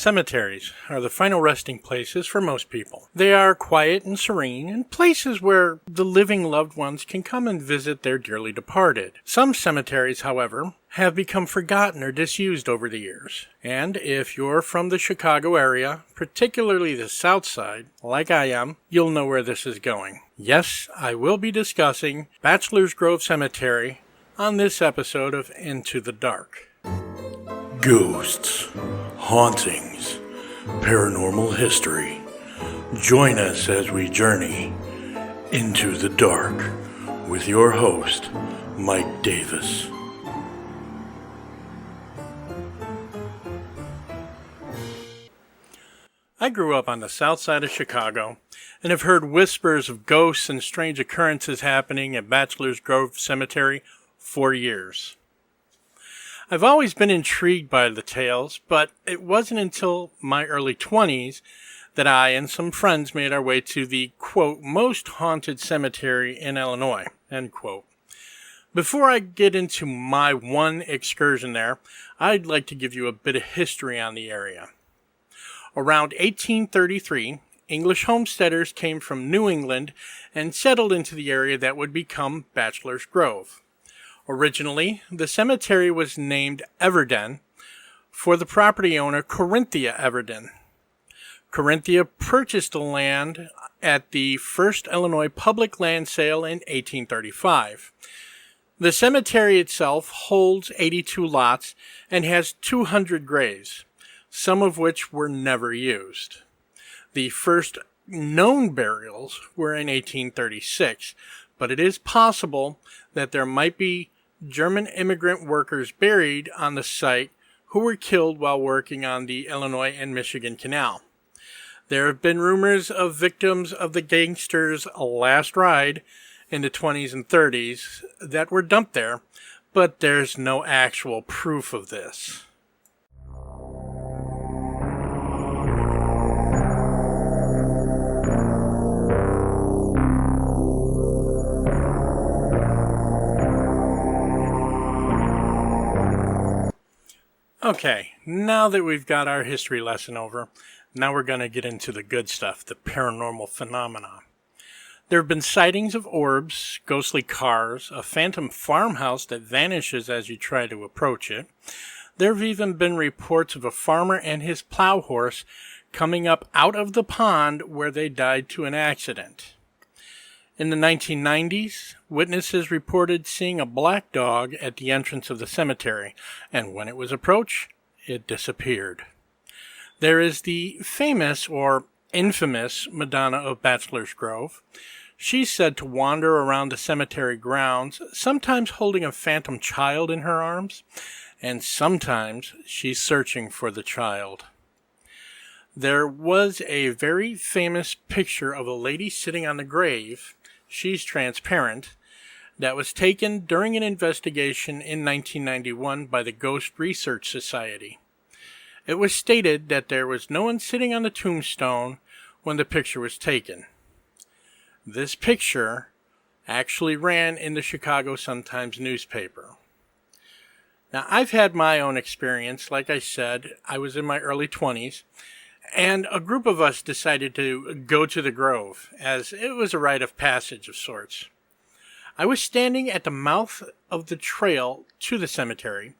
Cemeteries are the final resting places for most people. They are quiet and serene, and places where the living loved ones can come and visit their dearly departed. Some cemeteries, however, have become forgotten or disused over the years. And if you're from the Chicago area, particularly the South Side, like I am, you'll know where this is going. Yes, I will be discussing Bachelor's Grove Cemetery on this episode of Into the Dark. Ghosts, hauntings, paranormal history. Join us as we journey into the dark with your host, Mike Davis. I grew up on the south side of Chicago and have heard whispers of ghosts and strange occurrences happening at Bachelor's Grove Cemetery for years. I've always been intrigued by the tales, but it wasn't until my early 20s that I and some friends made our way to the, quote, most haunted cemetery in Illinois, end quote. Before I get into my one excursion there, I'd like to give you a bit of history on the area. Around 1833, English homesteaders came from New England and settled into the area that would become Bachelor's Grove. Originally, the cemetery was named Everden for the property owner Corinthia Everden. Corinthia purchased the land at the first Illinois public land sale in 1835. The cemetery itself holds 82 lots and has 200 graves, some of which were never used. The first known burials were in 1836, but it is possible that there might be German immigrant workers buried on the site who were killed while working on the Illinois and Michigan Canal. There have been rumors of victims of the gangsters' last ride in the 20s and 30s that were dumped there, but there's no actual proof of this. Okay, now that we've got our history lesson over, now we're going to get into the good stuff, the paranormal phenomena. There have been sightings of orbs, ghostly cars, a phantom farmhouse that vanishes as you try to approach it. There have even been reports of a farmer and his plow horse coming up out of the pond where they died to an accident. In the 1990s, witnesses reported seeing a black dog at the entrance of the cemetery, and when it was approached, it disappeared. There is the famous or infamous Madonna of Bachelor's Grove. She's said to wander around the cemetery grounds, sometimes holding a phantom child in her arms, and sometimes she's searching for the child. There was a very famous picture of a lady sitting on the grave, she's transparent, that was taken during an investigation in 1991 by the Ghost Research Society. It was stated that there was no one sitting on the tombstone when the picture was taken. This picture actually ran in the Chicago Sun-Times newspaper. Now, I've had my own experience. Like I said, I was in my early 20s, and a group of us decided to go to the Grove, as it was a rite of passage of sorts. I was standing at the mouth of the trail to the cemetery.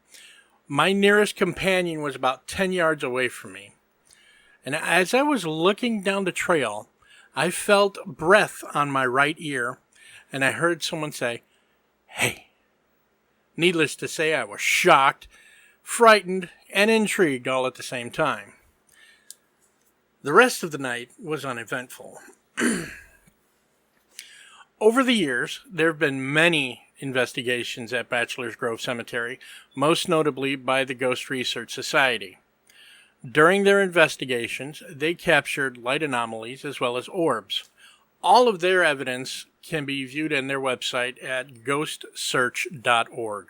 My nearest companion was about 10 yards away from me. And as I was looking down the trail, I felt breath on my right ear, and I heard someone say, "Hey." Needless to say, I was shocked, frightened, and intrigued all at the same time. The rest of the night was uneventful. Over the years, there have been many investigations at Bachelor's Grove Cemetery, most notably by the Ghost Research Society. During their investigations, they captured light anomalies as well as orbs. All of their evidence can be viewed on their website at ghostsearch.org.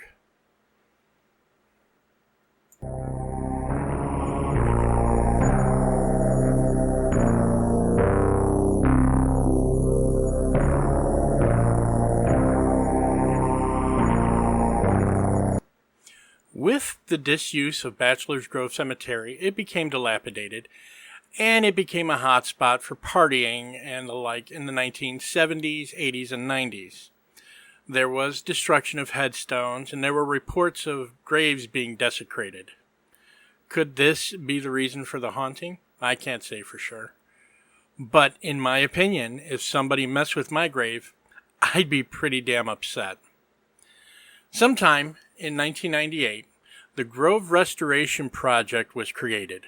With the disuse of Bachelor's Grove Cemetery, it became dilapidated, and it became a hotspot for partying and the like in the 1970s, 80s, and 90s. There was destruction of headstones, and there were reports of graves being desecrated. Could this be the reason for the haunting? I can't say for sure. But in my opinion, if somebody messed with my grave, I'd be pretty damn upset. Sometime in 1998, the Grove Restoration Project was created.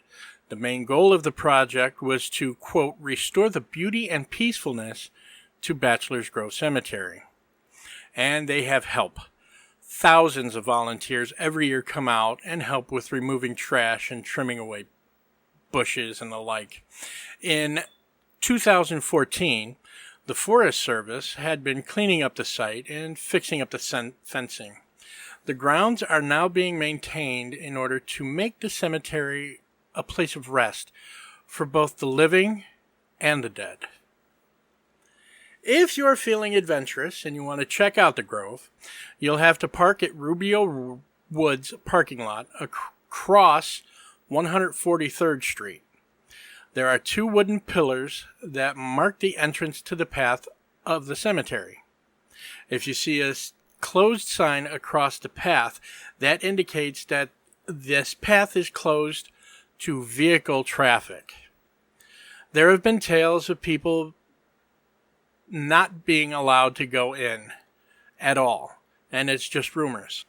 The main goal of the project was to, quote, restore the beauty and peacefulness to Bachelor's Grove Cemetery. And they have help. Thousands of volunteers every year come out and help with removing trash and trimming away bushes and the like. In 2014, the Forest Service had been cleaning up the site and fixing up the fencing. The grounds are now being maintained in order to make the cemetery a place of rest for both the living and the dead. If you're feeling adventurous and you want to check out the Grove, you'll have to park at Rubio Woods parking lot across 143rd Street. There are 2 wooden pillars that mark the entrance to the path of the cemetery. If you see a closed sign across the path, that indicates that this path is closed to vehicle traffic. There have been tales of people not being allowed to go in at all, and it's just rumors.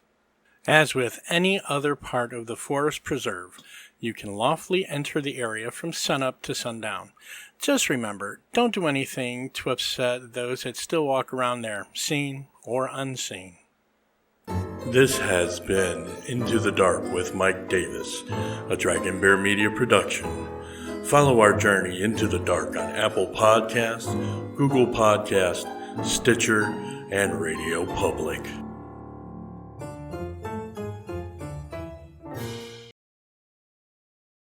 As with any other part of the forest preserve, you can lawfully enter the area from sunup to sundown. Just remember, don't do anything to upset those that still walk around there, seen or unseen. This has been Into the Dark with Mike Davis, a Dragon Bear Media production. Follow our journey into the dark on Apple Podcasts, Google Podcasts, Stitcher, and Radio Public.